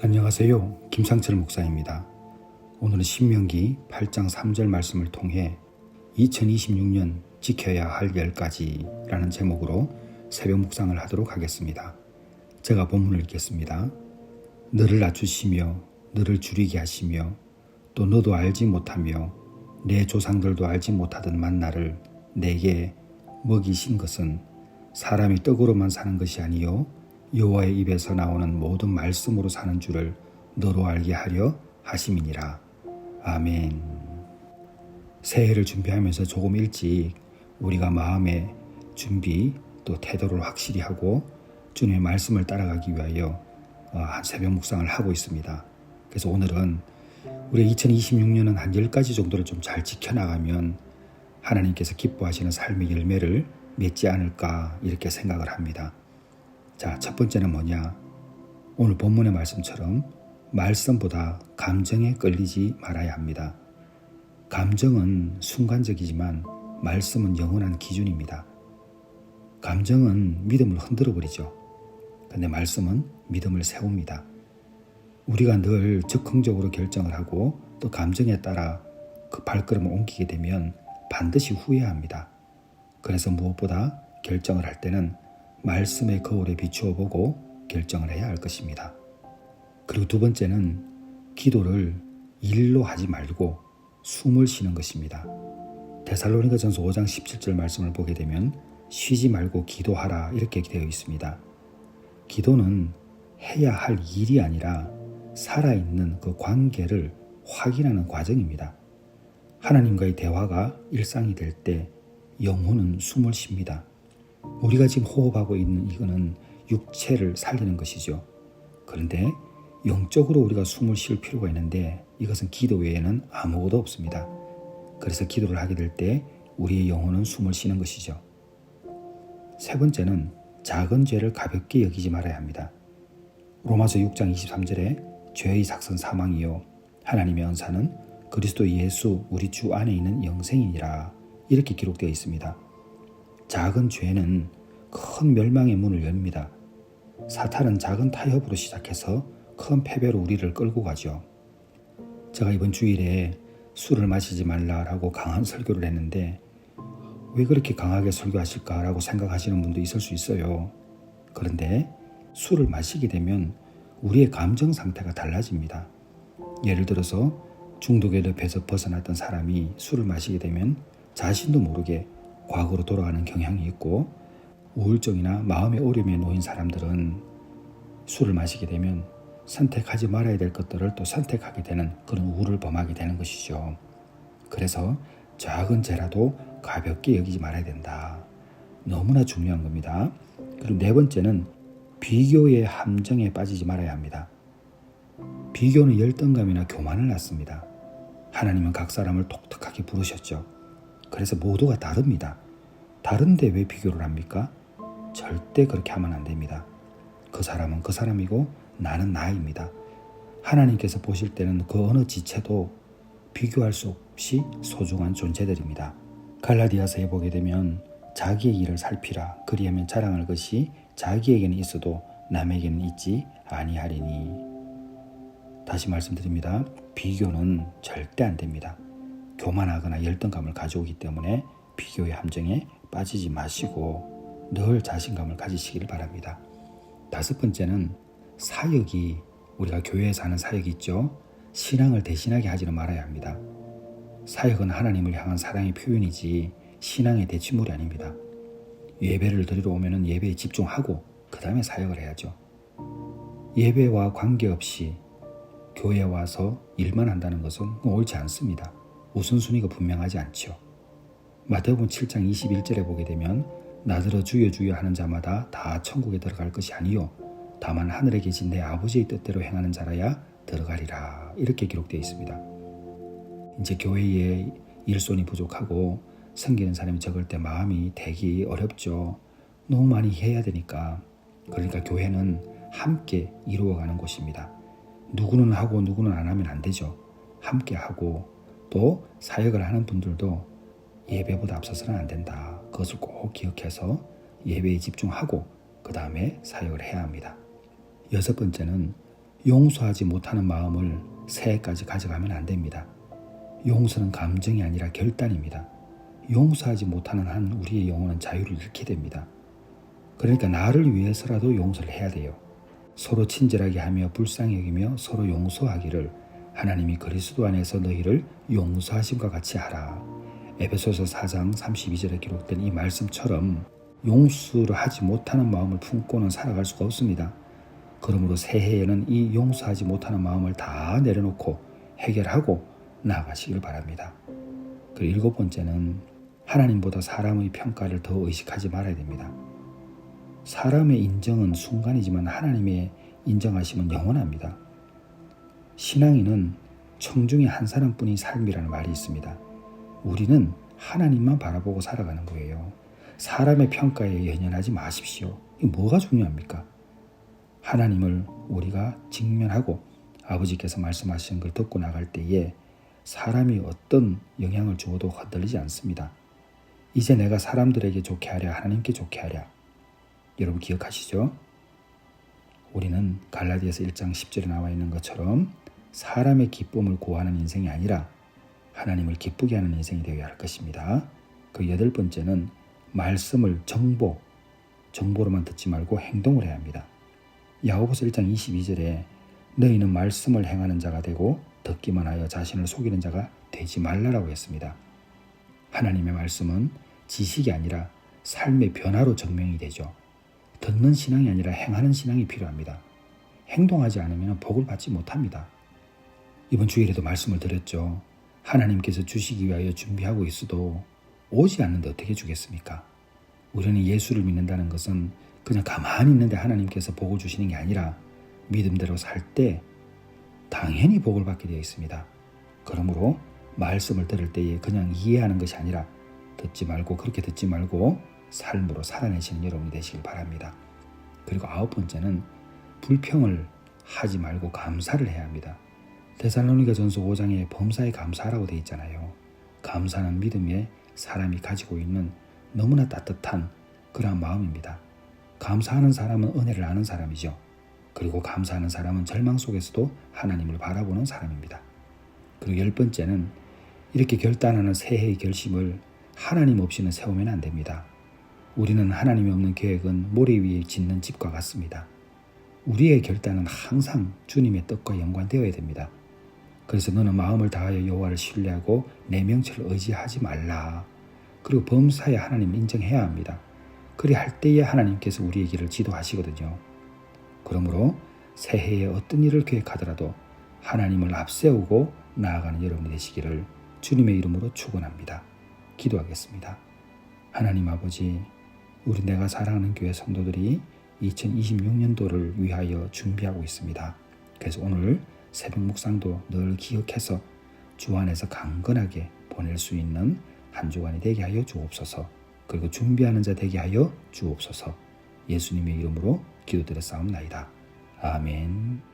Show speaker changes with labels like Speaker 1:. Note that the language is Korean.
Speaker 1: 안녕하세요. 김상철 목사입니다. 오늘은 신명기 8장 3절 말씀을 통해 2026년 지켜야 할 10가지라는 제목으로 새벽 묵상을 하도록 하겠습니다. 제가 본문을 읽겠습니다. 너를 낮추시며 너를 줄이게 하시며 또 너도 알지 못하며 내 조상들도 알지 못하던 만나를 내게 먹이신 것은 사람이 떡으로만 사는 것이 아니요 여호와의 입에서 나오는 모든 말씀으로 사는 줄을 너로 알게 하려 하심이니라. 아멘. 새해를 준비하면서 조금 일찍 우리가 마음의 준비 또 태도를 확실히 하고 주님의 말씀을 따라가기 위하여 한 새벽 묵상을 하고 있습니다. 그래서 오늘은 우리 2026년은 한 10가지 정도를 좀 잘 지켜나가면 하나님께서 기뻐하시는 삶의 열매를 맺지 않을까 이렇게 생각을 합니다. 자, 첫 번째는 뭐냐? 오늘 본문의 말씀처럼 말씀보다 감정에 끌리지 말아야 합니다. 감정은 순간적이지만 말씀은 영원한 기준입니다. 감정은 믿음을 흔들어버리죠. 근데 말씀은 믿음을 세웁니다. 우리가 늘 즉흥적으로 결정을 하고 또 감정에 따라 그 발걸음을 옮기게 되면 반드시 후회합니다. 그래서 무엇보다 결정을 할 때는 말씀의 거울에 비추어 보고 결정을 해야 할 것입니다. 그리고 두 번째는 기도를 일로 하지 말고 숨을 쉬는 것입니다. 데살로니가전서 5장 17절 말씀을 보게 되면 쉬지 말고 기도하라 이렇게 되어 있습니다. 기도는 해야 할 일이 아니라 살아있는 그 관계를 확인하는 과정입니다. 하나님과의 대화가 일상이 될 때 영혼은 숨을 쉽니다. 우리가 지금 호흡하고 있는 이거는 육체를 살리는 것이죠. 그런데 영적으로 우리가 숨을 쉴 필요가 있는데 이것은 기도 외에는 아무것도 없습니다. 그래서 기도를 하게 될 때 우리의 영혼은 숨을 쉬는 것이죠. 세 번째는 작은 죄를 가볍게 여기지 말아야 합니다. 로마서 6장 23절에 죄의 삭선 사망이요 하나님의 은사는 그리스도 예수 우리 주 안에 있는 영생이니라 이렇게 기록되어 있습니다. 작은 죄는 큰 멸망의 문을 엽니다. 사탄은 작은 타협으로 시작해서 큰 패배로 우리를 끌고 가죠. 제가 이번 주일에 술을 마시지 말라라고 강한 설교를 했는데 왜 그렇게 강하게 설교하실까라고 생각하시는 분도 있을 수 있어요. 그런데 술을 마시게 되면 우리의 감정 상태가 달라집니다. 예를 들어서 중독의 늪에서 벗어났던 사람이 술을 마시게 되면 자신도 모르게 과거로 돌아가는 경향이 있고 우울증이나 마음의 어려움에 놓인 사람들은 술을 마시게 되면 선택하지 말아야 될 것들을 또 선택하게 되는 그런 우울을 범하게 되는 것이죠. 그래서 작은 죄라도 가볍게 여기지 말아야 된다. 너무나 중요한 겁니다. 그리고 네 번째는 비교의 함정에 빠지지 말아야 합니다. 비교는 열등감이나 교만을 낳습니다. 하나님은 각 사람을 독특하게 부르셨죠. 그래서 모두가 다릅니다. 다른데 왜 비교를 합니까? 절대 그렇게 하면 안 됩니다. 그 사람은 그 사람이고 나는 나입니다. 하나님께서 보실 때는 그 어느 지체도 비교할 수 없이 소중한 존재들입니다. 갈라디아서에 보게 되면 자기의 일을 살피라 그리하면 자랑할 것이 자기에게는 있어도 남에게는 있지 아니하리니. 다시 말씀드립니다. 비교는 절대 안 됩니다. 교만하거나 열등감을 가져오기 때문에 비교의 함정에 빠지지 마시고 늘 자신감을 가지시길 바랍니다. 다섯 번째는 사역이 우리가 교회에서 하는 사역이 있죠. 신앙을 대신하게 하지는 말아야 합니다. 사역은 하나님을 향한 사랑의 표현이지 신앙의 대치물이 아닙니다. 예배를 드리러 오면 예배에 집중하고 그 다음에 사역을 해야죠. 예배와 관계없이 교회에 와서 일만 한다는 것은 옳지 않습니다. 우선순위가 분명하지 않죠. 마태복음 7장 21절에 보게 되면 나더러 주여 주여 하는 자마다 다 천국에 들어갈 것이 아니요 다만 하늘에 계신 내 아버지의 뜻대로 행하는 자라야 들어가리라 이렇게 기록되어 있습니다. 이제 교회에 일손이 부족하고 섬기는 사람이 적을 때 마음이 되기 어렵죠. 너무 많이 해야 되니까. 그러니까 교회는 함께 이루어가는 곳입니다. 누구는 하고 누구는 안 하면 안 되죠. 함께 하고 또 사역을 하는 분들도 예배보다 앞서서는 안 된다. 그것을 꼭 기억해서 예배에 집중하고 그 다음에 사역을 해야 합니다. 여섯 번째는 용서하지 못하는 마음을 새해까지 가져가면 안 됩니다. 용서는 감정이 아니라 결단입니다. 용서하지 못하는 한 우리의 영혼은 자유를 잃게 됩니다. 그러니까 나를 위해서라도 용서를 해야 돼요. 서로 친절하게 하며 불쌍히 여기며 서로 용서하기를 하나님이 그리스도 안에서 너희를 용서하심과 같이 하라. 에베소서 4장 32절에 기록된 이 말씀처럼 용서를 하지 못하는 마음을 품고는 살아갈 수가 없습니다. 그러므로 새해에는 이 용서하지 못하는 마음을 다 내려놓고 해결하고 나아가시길 바랍니다. 그리고 7번째는 하나님보다 사람의 평가를 더 의식하지 말아야 됩니다. 사람의 인정은 순간이지만 하나님의 인정하심은 영원합니다. 신앙인은 청중의 한 사람뿐인 삶이라는 말이 있습니다. 우리는 하나님만 바라보고 살아가는 거예요. 사람의 평가에 연연하지 마십시오. 이게 뭐가 중요합니까? 하나님을 우리가 직면하고 아버지께서 말씀하시는 걸 듣고 나갈 때에 사람이 어떤 영향을 주어도 흔들리지 않습니다. 이제 내가 사람들에게 좋게 하랴 하나님께 좋게 하랴. 여러분 기억하시죠? 우리는 갈라디아서 1장 10절에 나와 있는 것처럼 사람의 기쁨을 구하는 인생이 아니라 하나님을 기쁘게 하는 인생이 되어야 할 것입니다. 그 8번째는 말씀을 정보로만 듣지 말고 행동을 해야 합니다. 야고보서 1장 22절에 너희는 말씀을 행하는 자가 되고 듣기만 하여 자신을 속이는 자가 되지 말라라고 했습니다. 하나님의 말씀은 지식이 아니라 삶의 변화로 증명이 되죠. 듣는 신앙이 아니라 행하는 신앙이 필요합니다. 행동하지 않으면 복을 받지 못합니다. 이번 주일에도 말씀을 드렸죠. 하나님께서 주시기 위하여 준비하고 있어도 오지 않는데 어떻게 주겠습니까? 우리는 예수를 믿는다는 것은 그냥 가만히 있는데 하나님께서 복을 주시는 게 아니라 믿음대로 살 때 당연히 복을 받게 되어 있습니다. 그러므로 말씀을 들을 때에 그냥 이해하는 것이 아니라 그렇게 듣지 말고 삶으로 살아내시는 여러분이 되시길 바랍니다. 그리고 9번째는 불평을 하지 말고 감사를 해야 합니다. 데살로니가전서 5장에 범사에 감사하라고 되어 있잖아요. 감사는 믿음에 사람이 가지고 있는 너무나 따뜻한 그러한 마음입니다. 감사하는 사람은 은혜를 아는 사람이죠. 그리고 감사하는 사람은 절망 속에서도 하나님을 바라보는 사람입니다. 그리고 10번째는 이렇게 결단하는 새해의 결심을 하나님 없이는 세우면 안 됩니다. 우리는 하나님이 없는 계획은 모래 위에 짓는 집과 같습니다. 우리의 결단은 항상 주님의 뜻과 연관되어야 됩니다. 그래서 너는 마음을 다하여 여호와를 신뢰하고 내 명철을 의지하지 말라. 그리고 범사에 하나님을 인정해야 합니다. 그리 할 때에 하나님께서 우리의 길을 지도하시거든요. 그러므로 새해에 어떤 일을 계획하더라도 하나님을 앞세우고 나아가는 여러분이 되시기를 주님의 이름으로 축원합니다. 기도하겠습니다. 하나님 아버지, 우리 내가 사랑하는 교회 성도들이 2026년도를 위하여 준비하고 있습니다. 그래서 오늘 새벽 묵상도 늘 기억해서 주 안에서 강건하게 보낼 수 있는 한 주간이 되게 하여 주옵소서. 그리고 준비하는 자 되게 하여 주옵소서. 예수님의 이름으로 기도드렸사옵나이다. 아멘.